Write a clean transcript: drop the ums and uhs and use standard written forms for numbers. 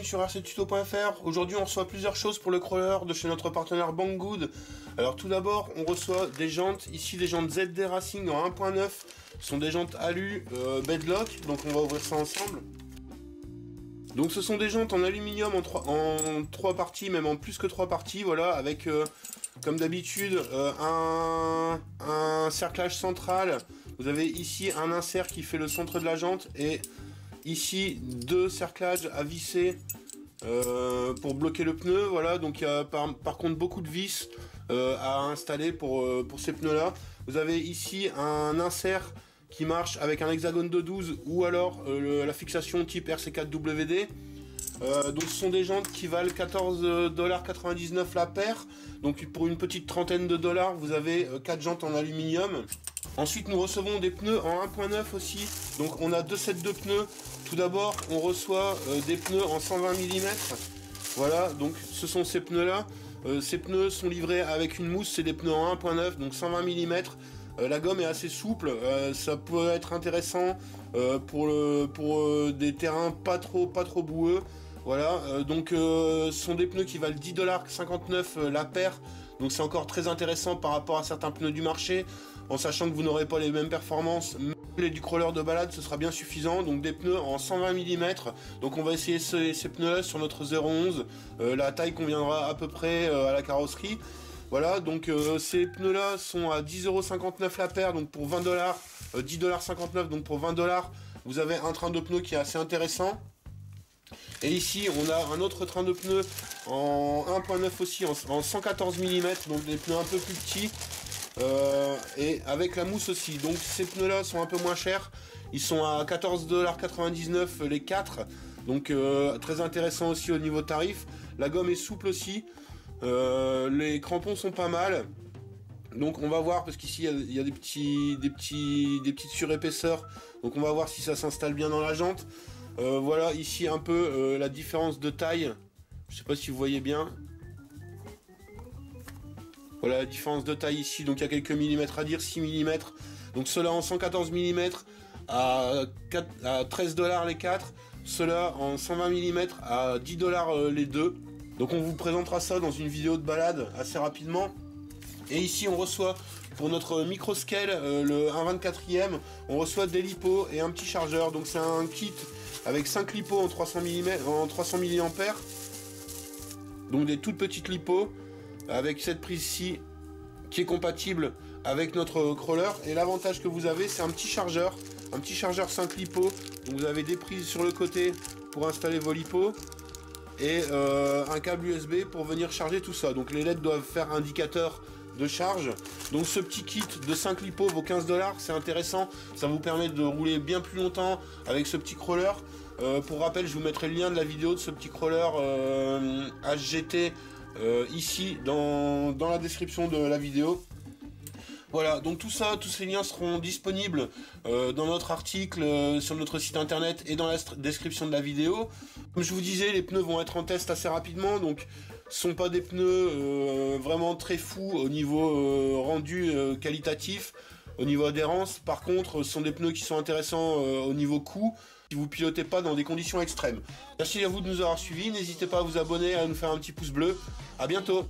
sur rctuto.fr. Aujourd'hui on reçoit plusieurs choses pour le crawler de chez notre partenaire Banggood. Alors tout d'abord on reçoit des jantes, ici des jantes ZD Racing en 1.9. Ce sont des jantes alu bedlock, donc on va ouvrir ça ensemble. Donc ce sont des jantes en aluminium en 3 parties, même en plus que 3 parties, voilà, avec comme d'habitude un cerclage central. Vous avez ici un insert qui fait le centre de la jante et ici 2 cerclages à visser pour bloquer le pneu, voilà. Donc il y a par contre beaucoup de vis à installer pour ces pneus là. Vous avez ici un insert qui marche avec un hexagone de 12 ou alors la fixation type RC4WD. Donc ce sont des jantes qui valent 14,99$ la paire. Donc pour une petite trentaine de dollars, vous avez 4 jantes en aluminium. Ensuite nous recevons des pneus en 1.9 aussi. Donc on a 2 sets de pneus. Tout d'abord on reçoit des pneus en 120 mm. Voilà, donc ce sont ces pneus là. Ces pneus sont livrés avec une mousse, c'est des pneus en 1.9, donc 120 mm. La gomme est assez souple, ça peut être intéressant pour des terrains pas trop boueux. Voilà, donc ce sont des pneus qui valent 10,59$ la paire. Donc c'est encore très intéressant par rapport à certains pneus du marché, en sachant que vous n'aurez pas les mêmes performances. Mais du crawler de balade, ce sera bien suffisant. Donc des pneus en 120 mm. Donc on va essayer ces pneus-là sur notre 011. La taille conviendra à peu près à la carrosserie. Voilà, donc ces pneus-là sont à 10,59€ la paire, donc pour 20$, 10,59$, donc pour 20$, vous avez un train de pneus qui est assez intéressant. Et ici, on a un autre train de pneus en 1.9 aussi, en 114 mm, donc des pneus un peu plus petits, et avec la mousse aussi. Donc ces pneus-là sont un peu moins chers, ils sont à 14,99$ les 4, donc très intéressant aussi au niveau tarif. La gomme est souple aussi. Les crampons sont pas mal, donc on va voir, parce qu'ici il y a des petites surépaisseurs, donc on va voir si ça s'installe bien dans la jante. Voilà ici un peu la différence de taille, je sais pas si vous voyez bien. Voilà la différence de taille ici, donc il y a quelques millimètres à dire, 6 mm. Donc ceux-là en 114 mm à 13$ les 4, ceux-là en 120 mm à 10$ les 2. Donc on vous présentera ça dans une vidéo de balade assez rapidement. Et ici on reçoit pour notre microscale le 1/24e, on reçoit des lipos et un petit chargeur. Donc c'est un kit avec 5 lipos en 300 mAh. Donc des toutes petites lipos avec cette prise-ci qui est compatible avec notre crawler. Et l'avantage que vous avez, c'est un petit chargeur 5 lipos. Donc vous avez des prises sur le côté pour installer vos lipos et un câble USB pour venir charger tout ça. Donc les LED doivent faire indicateur de charge. Donc ce petit kit de 5 lipos vaut 15$, c'est intéressant, ça vous permet de rouler bien plus longtemps avec ce petit crawler. Pour rappel, je vous mettrai le lien de la vidéo de ce petit crawler HGT ici dans la description de la vidéo. Voilà, donc tout ça, tous ces liens seront disponibles dans notre article, sur notre site internet et dans la description de la vidéo. Comme je vous disais, les pneus vont être en test assez rapidement, donc ce sont pas des pneus vraiment très fous au niveau rendu qualitatif, au niveau adhérence. Par contre, ce sont des pneus qui sont intéressants au niveau coût, si vous pilotez pas dans des conditions extrêmes. Merci à vous de nous avoir suivis, n'hésitez pas à vous abonner, à nous faire un petit pouce bleu. À bientôt.